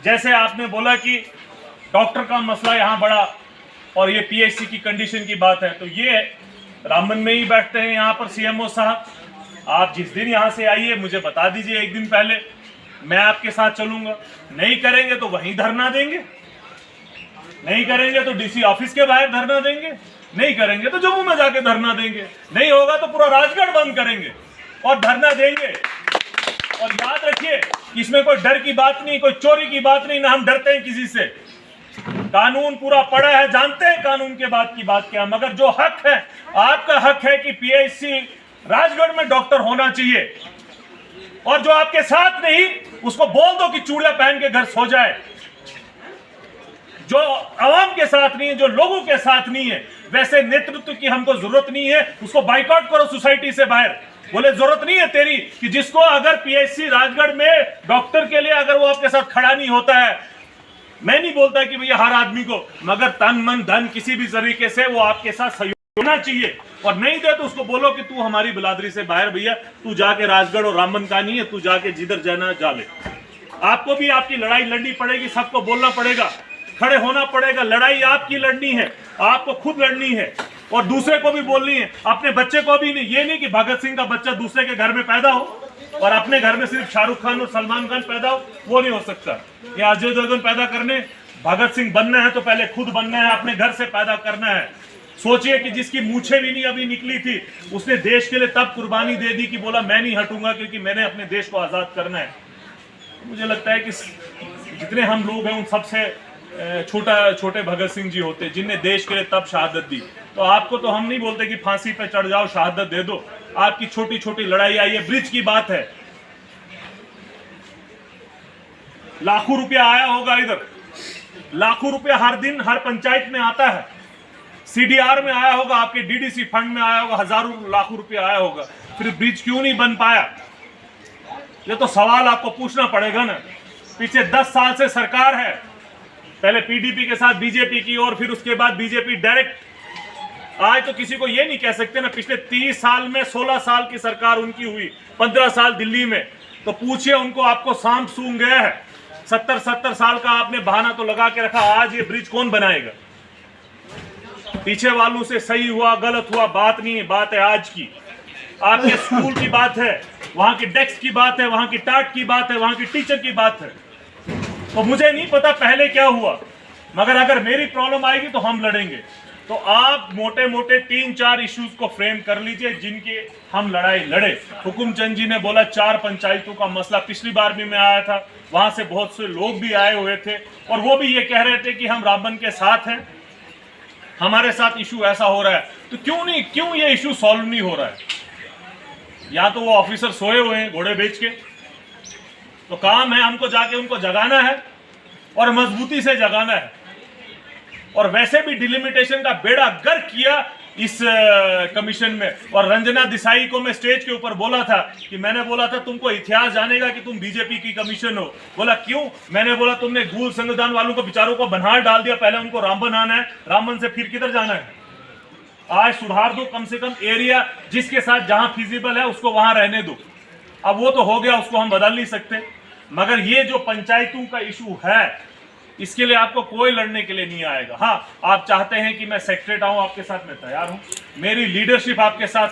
जैसे आपने बोला कि डॉक्टर का मसला यहाँ बड़ा और ये पीएचसी की कंडीशन की बात है, तो ये रामबन में ही बैठते हैं यहाँ पर सीएमओ साहब। आप जिस दिन यहाँ से आइए मुझे बता दीजिए एक दिन पहले, मैं आपके साथ चलूंगा। नहीं करेंगे तो वहीं धरना देंगे, नहीं करेंगे तो डीसी ऑफिस के बाहर धरना देंगे, नहीं करेंगे तो जम्मू में जाके धरना देंगे, नहीं होगा तो पूरा राजगढ़ बंद करेंगे और धरना देंगे। और याद रखिए इसमें कोई डर की बात नहीं, कोई चोरी की बात नहीं, ना हम डरते हैं किसी से। कानून पूरा पड़ा है, जानते हैं कानून के बाद की बात क्या, मगर जो हक है, आपका हक है कि पीएचसी राजगढ़ में डॉक्टर होना चाहिए। और जो आपके साथ नहीं उसको बोल दो कि चूड़िया पहन के घर सो जाए। जो आवाम के साथ नहीं है, जो लोगों के साथ नहीं है, वैसे नेतृत्व की हमको जरूरत नहीं है, उसको बाइकआउट करो सोसाइटी से बाहर। बोले जरूरत नहीं है तेरी कि जिसको अगर पीएचसी राजगढ़ में डॉक्टर के लिए अगर वो आपके साथ खड़ा नहीं होता है, मैं नहीं बोलता कि भैया हर आदमी को, मगर तन मन धन किसी भी तरीके से वो आपके साथ सहयोग होना चाहिए। और नहीं दे तो उसको बोलो कि तू हमारी बिरादरी से बाहर, भैया तू जाके राजगढ़ और रामबन का नहीं है, तू जाके जिधर जाना जा ले। आपको भी आपकी लड़ाई लड़नी पड़ेगी, सबको बोलना पड़ेगा, खड़े होना पड़ेगा। लड़ाई आपकी लड़नी है, आपको खुद लड़नी है और दूसरे को भी बोलनी है, अपने बच्चे को भी नहीं। ये नहीं कि भगत सिंह का बच्चा दूसरे के घर में पैदा हो और अपने घर में सिर्फ शाहरुख खान और सलमान खान पैदा हो, वो नहीं हो सकता। ये अजय देवगन पैदा करने, भगत सिंह बनना है तो पहले खुद बनना है, अपने घर से पैदा करना है। सोचिए कि जिसकी मूछें भी नहीं अभी निकली थी, उसने देश के लिए तब कुर्बानी दे दी कि बोला मैं नहीं हटूंगा क्योंकि मैंने अपने देश को आजाद करना है। मुझे लगता है कि जितने हम लोग हैं उन सबसे छोटे भगत सिंह जी होते जिनने देश के लिए तब शहादत दी। तो आपको तो हम नहीं बोलते कि फांसी पे चढ़ जाओ, शहादत दे दो। आपकी छोटी छोटी लड़ाई आई है, ब्रिज की बात है, लाखों रुपया आया होगा इधर, लाखों रुपया हर दिन हर पंचायत में आता है, सीडीआर में आया होगा, आपके डीडीसी फंड में आया होगा, हजारों लाखों रुपया आया होगा, फिर ब्रिज क्यों नहीं बन पाया? ये तो सवाल आपको पूछना पड़ेगा ना। पीछे 10 साल से सरकार है, पहले पीडीपी के साथ बीजेपी की और फिर उसके बाद बीजेपी डायरेक्ट। आज तो किसी को ये नहीं कह सकते ना, पिछले 30 साल में 16 साल की सरकार उनकी हुई, 15 साल दिल्ली में, तो पूछिए उनको, आपको सांप सूंघ गया है। 70 साल का आपने बहाना तो लगा के रखा, आज ये ब्रिज कौन बनाएगा? पीछे वालों से सही हुआ गलत हुआ बात नहीं है, बात है आज की। आपके स्कूल की बात है, वहां की डेस्क की बात है, वहां की टाट की बात है, वहां की टीचर की बात है। तो मुझे नहीं पता पहले क्या हुआ, मगर अगर मेरी प्रॉब्लम आएगी तो हम लड़ेंगे। तो आप मोटे मोटे 3-4 इश्यूज को फ्रेम कर लीजिए जिनकी हम लड़ाई लड़े। हुकुमचंद जी ने बोला 4 पंचायतों का मसला, पिछली बार भी मैं आया था, वहां से बहुत से लोग भी आए हुए थे और वो भी ये कह रहे थे कि हम रामबन के साथ हैं, हमारे साथ इशू ऐसा हो रहा है। तो क्यों ये इशू सॉल्व नहीं हो रहा है? या तो वो ऑफिसर सोए हुए हैं घोड़े बेच के, तो काम है हमको जाके उनको जगाना है और मजबूती से जगाना है। और वैसे भी डिलिमिटेशन का बेड़ा गर्क किया इस कमीशन में। और रंजना देसाई को मैं स्टेज के ऊपर बोला था कि मैंने बोला था तुमको इतिहास जानेगा कि तुम बीजेपी की कमीशन हो। बोला क्यों? मैंने बोला तुमने गूल संविधान वालों को बेचारों को बन्हार डाल दिया, पहले उनको रामबन आना है, रामबन से फिर किधर जाना है। आज सुधार दो, कम से कम एरिया जिसके साथ जहां फिजिबल है उसको वहां रहने दो। अब वो तो हो गया, उसको हम बदल नहीं सकते, मगर ये जो पंचायतों का इशू है इसके लिए आपको कोई लड़ने के लिए नहीं आएगा। हाँ, आप चाहते हैं कि मैं सेक्रेटरी आऊं आपके साथ, मैं तैयार हूं, मेरी लीडरशिप आपके साथ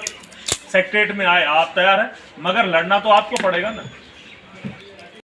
सेक्रेटरी में आए, आप तैयार हैं, मगर लड़ना तो आपको पड़ेगा ना।